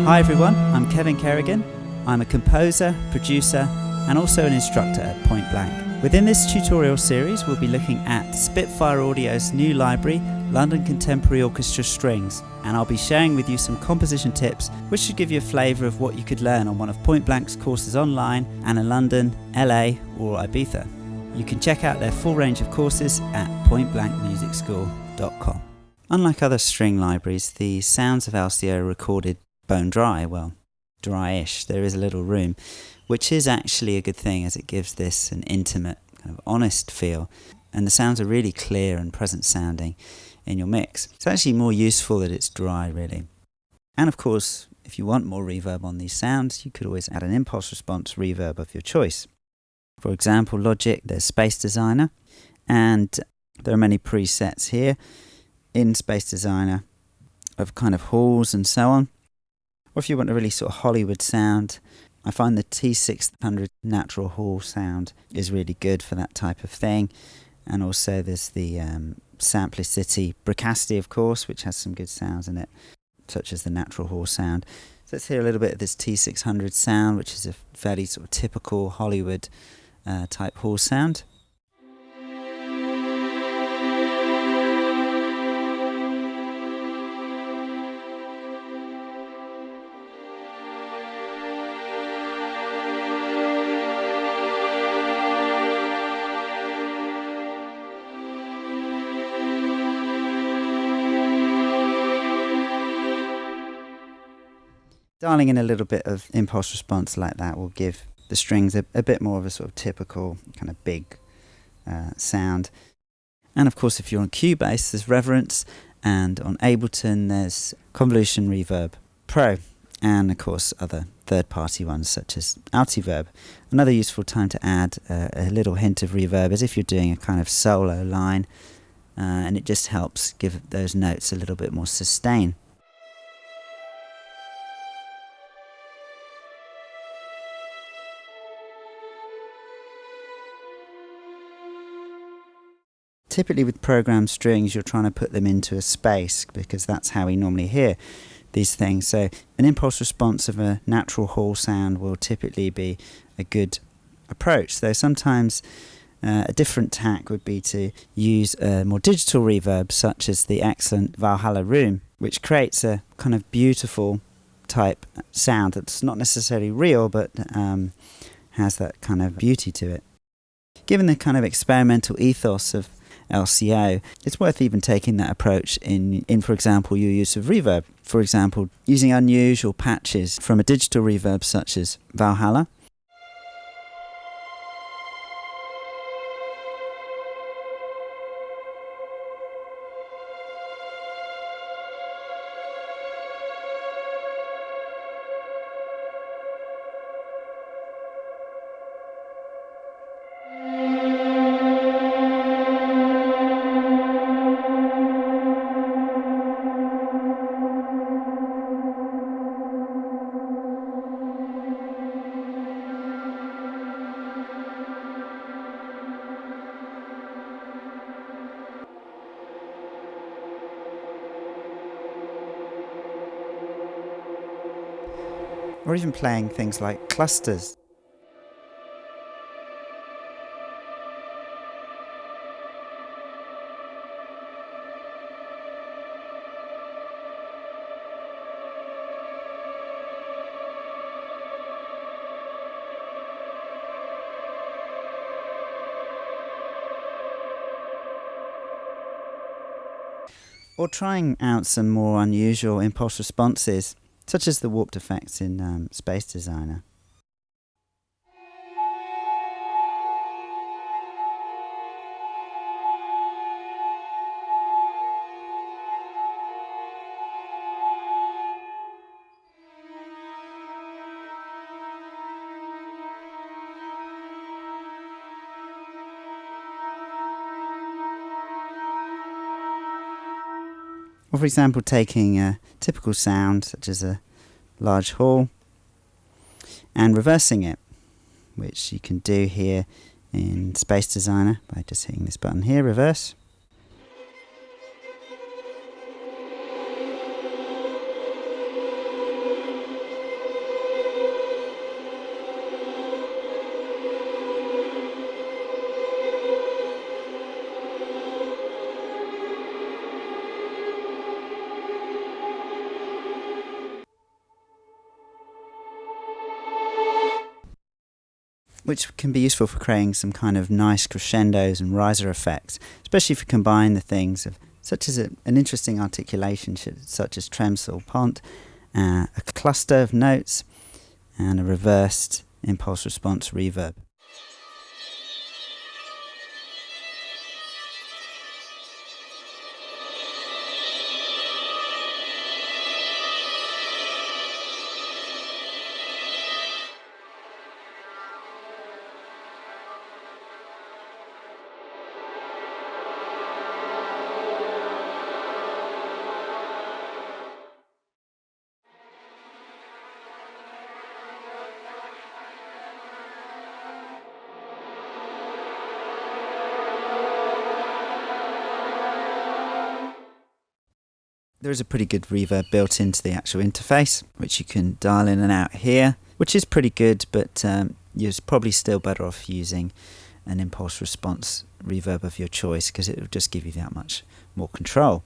Hi everyone, I'm Kevin Kerrigan. I'm a composer, producer, and also an instructor at Point Blank. Within this tutorial series, we'll be looking at Spitfire Audio's new library, London Contemporary Orchestra Strings, and I'll be sharing with you some composition tips which should give you a flavour of what you could learn on one of Point Blank's courses online and in London, LA or Ibiza. You can check out their full range of courses at pointblankmusicschool.com. Unlike other string libraries, the sounds of LCO are recorded bone dry, well, dry-ish. There is a little room, which is actually a good thing as it gives this an intimate, kind of honest feel, and the sounds are really clear and present sounding in your mix. It's actually more useful that it's dry, really. And of course, if you want more reverb on these sounds, you could always add an impulse response reverb of your choice. For example, Logic, there's Space Designer, and there are many presets here in Space Designer of kind of halls and so on. Or if you want a really sort of Hollywood sound, I find the T600 natural hall sound is really good for that type of thing. And also there's the Samplicity Bricasti, of course, which has some good sounds in it, such as the natural hall sound. So let's hear a little bit of this T600 sound, which is a fairly sort of typical Hollywood type hall sound. Dialing in a little bit of impulse response like that will give the strings a bit more of a sort of typical kind of big sound. And of course, if you're on Cubase, there's Reverence, and on Ableton there's Convolution Reverb Pro, and of course other third-party ones such as Altiverb. Another useful time to add a little hint of reverb is if you're doing a kind of solo line, and it just helps give those notes a little bit more sustain. Typically with programmed strings, you're trying to put them into a space because that's how we normally hear these things. So an impulse response of a natural hall sound will typically be a good approach. Though sometimes a different tack would be to use a more digital reverb, such as the excellent Valhalla Room, which creates a kind of beautiful type sound that's not necessarily real, but has that kind of beauty to it. Given the kind of experimental ethos of LCO, it's worth even taking that approach in, for example, your use of reverb. For example, using unusual patches from a digital reverb such as Valhalla. Or even playing things like clusters. Or trying out some more unusual impulse responses, such as the warped effects in Space Designer. Or for example, taking a typical sound, such as a large hall, and reversing it, which you can do here in Space Designer by just hitting this button here, reverse. which can be useful for creating some kind of nice crescendos and riser effects, especially if you combine the things of such as an interesting articulation such as trem sol pont, a cluster of notes, and a reversed impulse response reverb. There is a pretty good reverb built into the actual interface, which you can dial in and out here, which is pretty good, but you're probably still better off using an impulse response reverb of your choice because it will just give you that much more control.